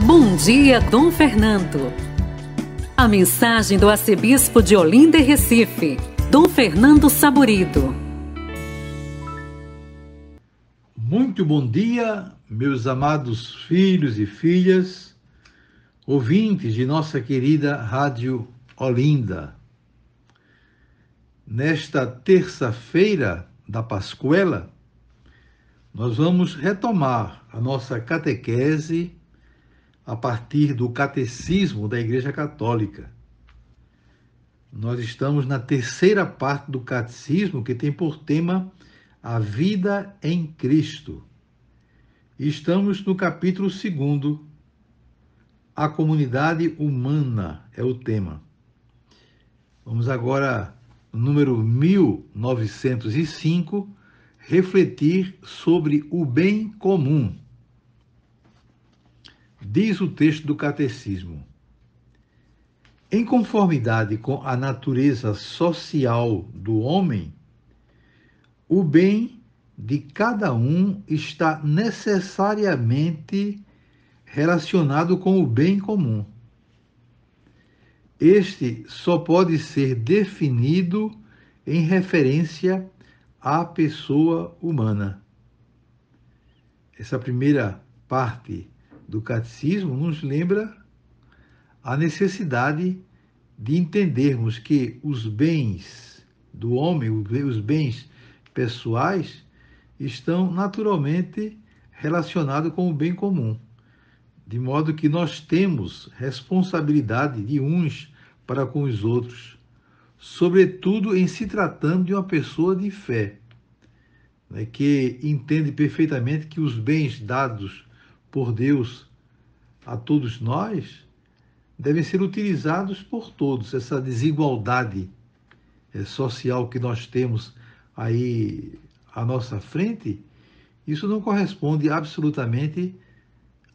Bom dia, Dom Fernando. A mensagem do arcebispo de Olinda e Recife, Dom Fernando Saburido. Muito bom dia, meus amados filhos e filhas, ouvintes de nossa querida Rádio Olinda. Nesta terça-feira da Pascuela, nós vamos retomar a nossa catequese a partir do Catecismo da Igreja Católica. Nós estamos na terceira parte do Catecismo, que tem por tema a vida em Cristo. E estamos no capítulo 2, a comunidade humana é o tema. Vamos agora, no número 1905, refletir sobre o bem comum. Diz o texto do Catecismo: em conformidade com a natureza social do homem, o bem de cada um está necessariamente relacionado com o bem comum. Este só pode ser definido em referência à pessoa humana. Essa primeira parte do catecismo nos lembra a necessidade de entendermos que os bens do homem, os bens pessoais, estão naturalmente relacionados com o bem comum, de modo que nós temos responsabilidade de uns para com os outros, sobretudo em se tratando de uma pessoa de fé, né, que entende perfeitamente que os bens dados por Deus a todos nós devem ser utilizados por todos. Essa desigualdade social que nós temos aí à nossa frente, isso não corresponde absolutamente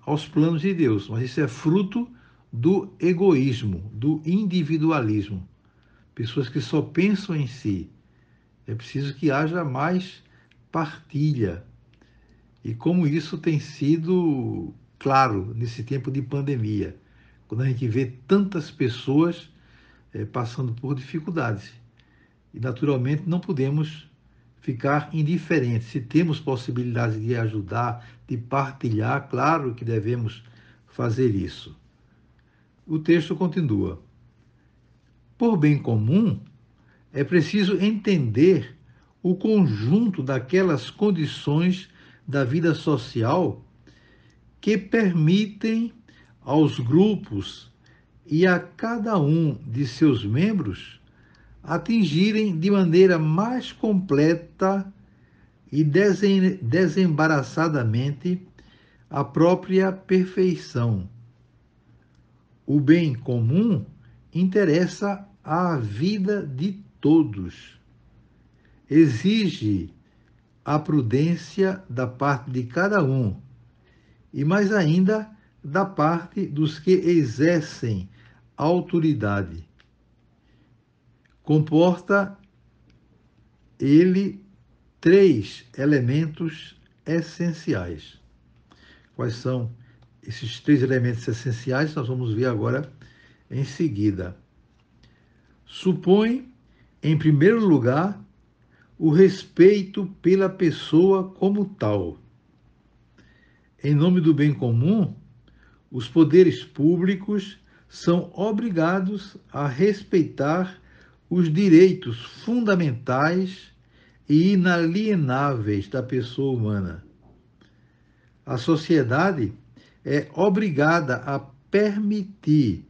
aos planos de Deus, mas isso é fruto do egoísmo, do individualismo. Pessoas que só pensam em si. É preciso que haja mais partilha. E como isso tem sido claro nesse tempo de pandemia, quando a gente vê tantas pessoas passando por dificuldades. E, naturalmente, não podemos ficar indiferentes. Se temos possibilidade de ajudar, de partilhar, claro que devemos fazer isso. O texto continua: por bem comum, é preciso entender o conjunto daquelas condições da vida social que permitem aos grupos e a cada um de seus membros atingirem de maneira mais completa e desembaraçadamente a própria perfeição. O bem comum interessa à vida de todos. Exige a prudência da parte de cada um, e mais ainda da parte dos que exercem autoridade. Comporta ele 3 elementos essenciais. Quais são esses 3 elementos essenciais? Nós vamos ver agora em seguida. Supõe, em primeiro lugar, o respeito pela pessoa como tal. Em nome do bem comum, os poderes públicos são obrigados a respeitar os direitos fundamentais e inalienáveis da pessoa humana. A sociedade é obrigada a permitir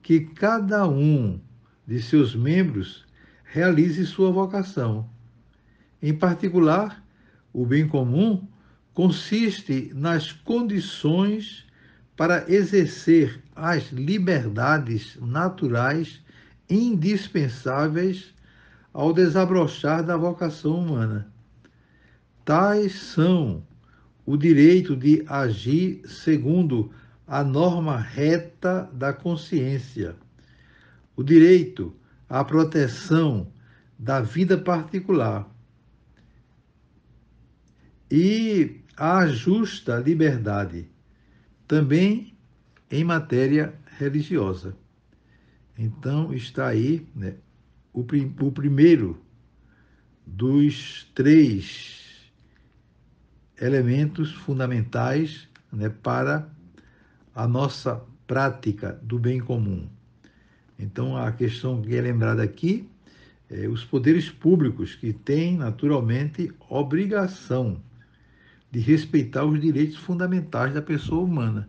que cada um de seus membros realize sua vocação. Em particular, o bem comum consiste nas condições para exercer as liberdades naturais indispensáveis ao desabrochar da vocação humana. Tais são o direito de agir segundo a norma reta da consciência, o direito à proteção da vida particular e à justa liberdade, também em matéria religiosa. Então, está aí, né, o primeiro dos 3 elementos fundamentais, né, para a nossa prática do bem comum. Então, a questão que é lembrada aqui é os poderes públicos, que têm, naturalmente, obrigação de respeitar os direitos fundamentais da pessoa humana.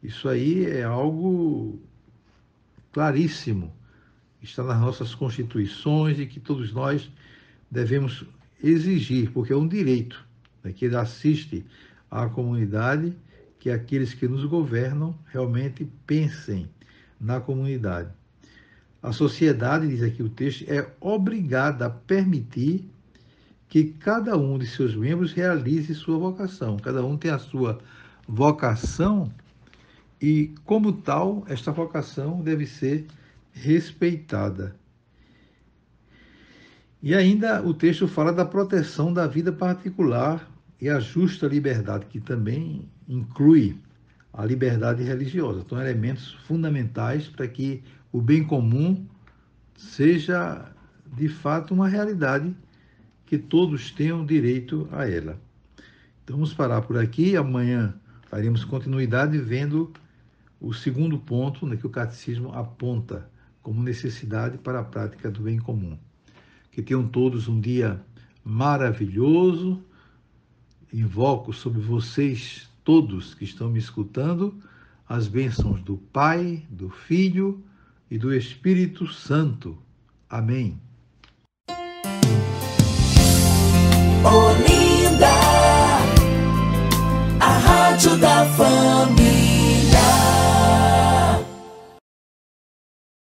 Isso aí é algo claríssimo, está nas nossas constituições e que todos nós devemos exigir, porque é um direito, né, que assiste à comunidade, que aqueles que nos governam realmente pensem na comunidade. A sociedade, diz aqui o texto, é obrigada a permitir que cada um de seus membros realize sua vocação. Cada um tem a sua vocação e, como tal, esta vocação deve ser respeitada. E ainda o texto fala da proteção da vida particular e a justa liberdade, que também inclui a liberdade religiosa. Então, elementos fundamentais para que o bem comum seja, de fato, uma realidade, que todos tenham direito a ela. Então, vamos parar por aqui. Amanhã faremos continuidade vendo o segundo ponto, né, que o catecismo aponta como necessidade para a prática do bem comum. Que tenham todos um dia maravilhoso. Invoco sobre vocês todos que estão me escutando as bênçãos do Pai, do Filho e do Espírito Santo. Amém. Olinda, a rádio da família.